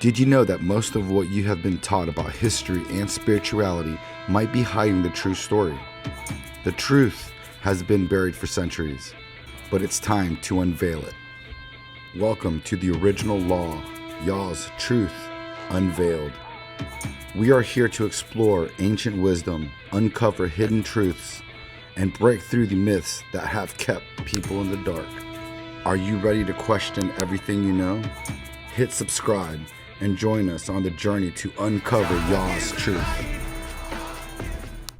Did you know that most of what you have been taught about history and spirituality might be hiding the true story? The truth has been buried for centuries, but it's time to unveil it. Welcome to the original law, Yahs, Truth Unveiled. We are here to explore ancient wisdom, uncover hidden truths, and break through the myths that have kept people in the dark. Are you ready to question everything you know? Hit subscribe and join us on the journey to uncover Yah's truth.